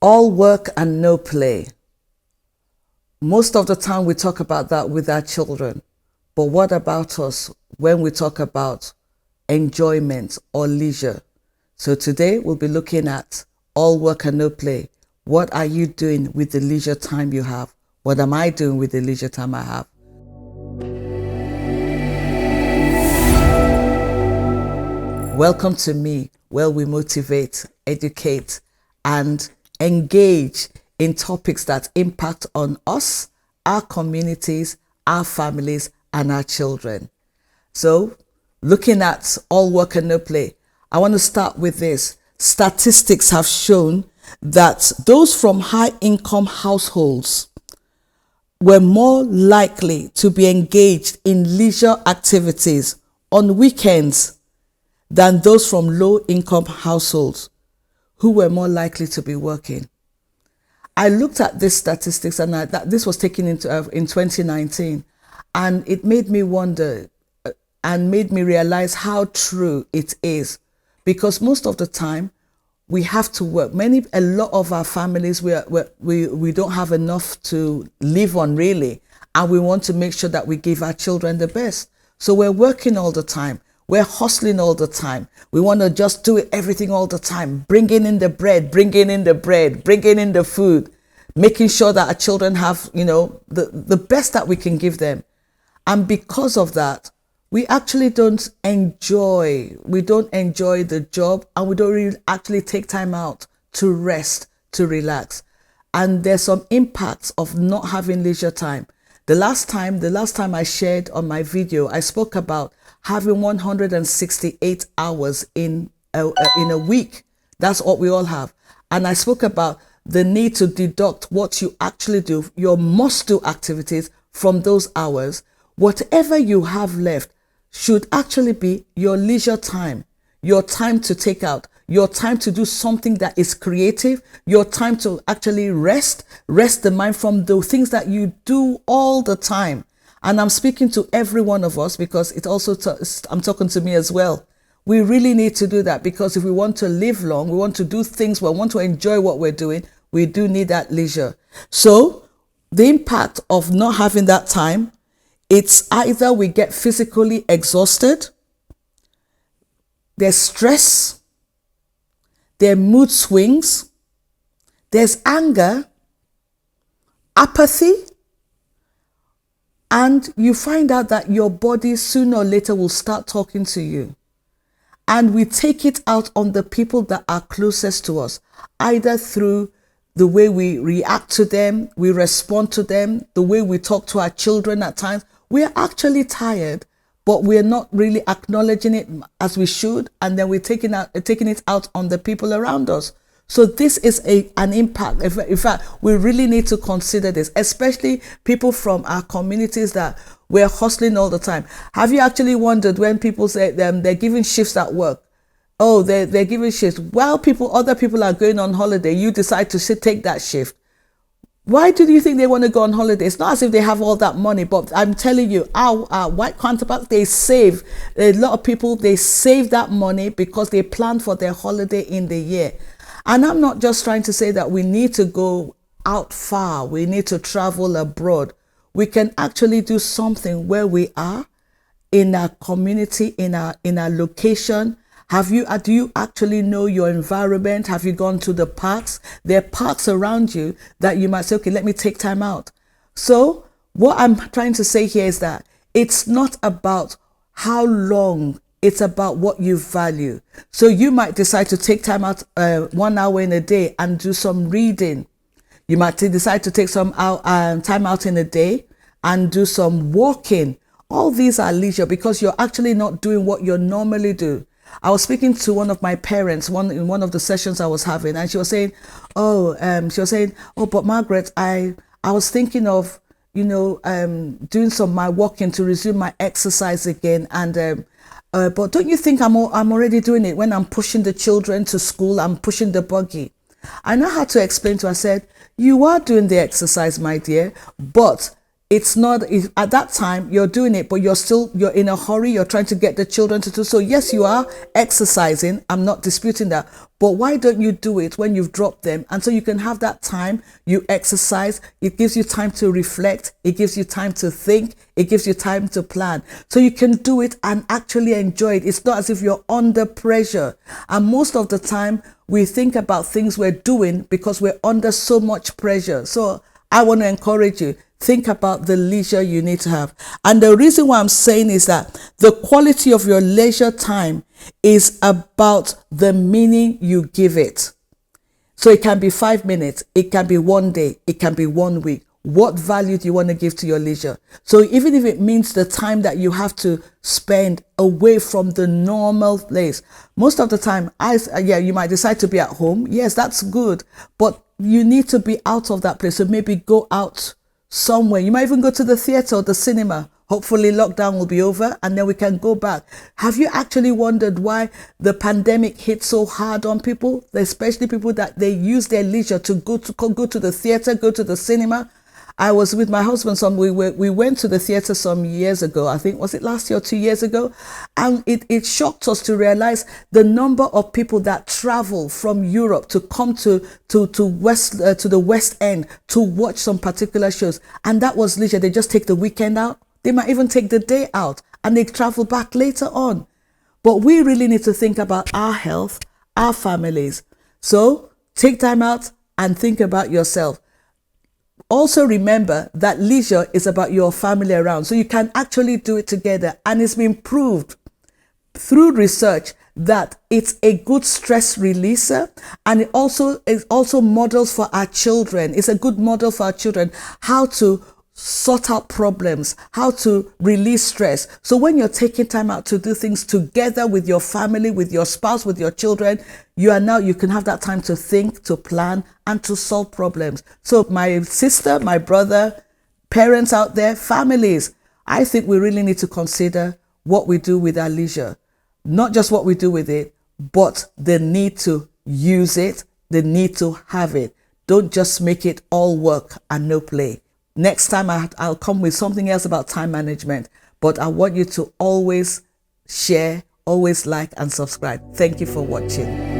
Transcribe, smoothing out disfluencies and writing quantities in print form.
All work and no play. Most of the time we talk about that with our children. But what about us when we talk about enjoyment or leisure? So today we'll be looking at all work and no play. What are you doing with the leisure time you have? What am I doing with the leisure time I have? Welcome to me, where we motivate, educate, and engage in topics that impact on us, our communities, our families, and our children. So, looking at all work and no play, I want to start with this. Statistics have shown that those from high-income households were more likely to be engaged in leisure activities on weekends than those from low-income households who were more likely to be working. I looked at these statistics, and this was taken in 2019, and it made me wonder and made me realize how true it is, because most of the time we have to work. A lot of our families, we don't have enough to live on, really, and we want to make sure that we give our children the best. So we're working all the time. We're hustling all the time. We want to just do everything all the time, bringing in the bread, bringing in the food, making sure that our children have, the best that we can give them. And because of that, we actually don't enjoy the job, and we don't really actually take time out to rest, to relax. And there's some impacts of not having leisure time. The last time I shared on my video, I spoke about having 168 hours in a week. That's what we all have. And I spoke about the need to deduct what you actually do, your must-do activities from those hours. Whatever you have left should actually be your leisure time, your time to take out, your time to do something that is creative, your time to actually rest the mind from the things that you do all the time. And I'm speaking to every one of us, because it also I'm talking to me as well. We really need to do that, because if we want to live long, we want to do things, we want to enjoy what we're doing, we do need that leisure. So the impact of not having that time, it's either we get physically exhausted, there's stress, there are mood swings, there's anger, apathy, and you find out that your body sooner or later will start talking to you. And we take it out on the people that are closest to us, either through the way we react to them, we respond to them, the way we talk to our children at times. We're actually tired, but we're not really acknowledging it as we should, and then we're taking it out on the people around us. So this is an impact. In fact, we really need to consider this, especially people from our communities that we're hustling all the time. Have you actually wondered when people say they're giving shifts at work? Oh, they're giving shifts. While other people are going on holiday, you decide to take that shift. Why do you think they want to go on holiday? It's not as if they have all that money, but I'm telling you, our white counterparts, they save. A lot of people, they save that money because they plan for their holiday in the year. And I'm not just trying to say that we need to go out far. We need to travel abroad. We can actually do something where we are, in our community, in our location. Do you actually know your environment? Have you gone to the parks? There are parks around you that you might say, okay, let me take time out. So what I'm trying to say here is that it's not about how long, it's about what you value. So you might decide to take time out 1 hour in a day and do some reading. You might decide to take some time out in a day and do some walking. All these are leisure, because you're actually not doing what you normally do. I was speaking to one of my parents in one of the sessions I was having, and she was saying, but Margaret, I was thinking of, doing my walking to resume my exercise again. And but don't you think I'm already doing it when I'm pushing the children to school? I'm pushing the buggy. I know how to explain to her. I said, you are doing the exercise, my dear, but it's not, at that time you're doing it, but you're in a hurry, you're trying to get the children to do. So yes, you are exercising, I'm not disputing that, but why don't you do it when you've dropped them? And so you can have that time, you exercise, it gives you time to reflect, it gives you time to think, it gives you time to plan. So you can do it and actually enjoy it. It's not as if you're under pressure. And most of the time we think about things we're doing because we're under so much pressure. So I want to encourage you, think about the leisure you need to have. And the reason why I'm saying is that the quality of your leisure time is about the meaning you give it. So it can be 5 minutes, it can be 1 day, it can be 1 week. What value do you want to give to your leisure? So even if it means the time that you have to spend away from the normal place, most of the time, you might decide to be at home. Yes, that's good, but you need to be out of that place. So maybe go out somewhere. You might even go to the theater or the cinema. Hopefully lockdown will be over and then we can go back. Have you actually wondered why the pandemic hit so hard on people, especially people that they use their leisure to go to the theater, go to the cinema? I was with my husband. We went to the theater some years ago. I think, was it last year or 2 years ago? And it shocked us to realize the number of people that travel from Europe to come to the West End to watch some particular shows. And that was leisure. They just take the weekend out. They might even take the day out and they travel back later on. But we really need to think about our health, our families. So take time out and think about yourself. Also remember that leisure is about your family around. So you can actually do it together. And it's been proved through research that it's a good stress releaser, and it also models for our children. It's a good model for our children how to sort out problems, how to release stress. So when you're taking time out to do things together with your family, with your spouse, with your children, you can have that time to think, to plan, and to solve problems. So my sister, my brother, parents out there, families, I think we really need to consider what we do with our leisure. Not just what we do with it, but the need to use it, the need to have it. Don't just make it all work and no play. Next time I'll come with something else about time management, but I want you to always share, always like and subscribe. Thank you for watching.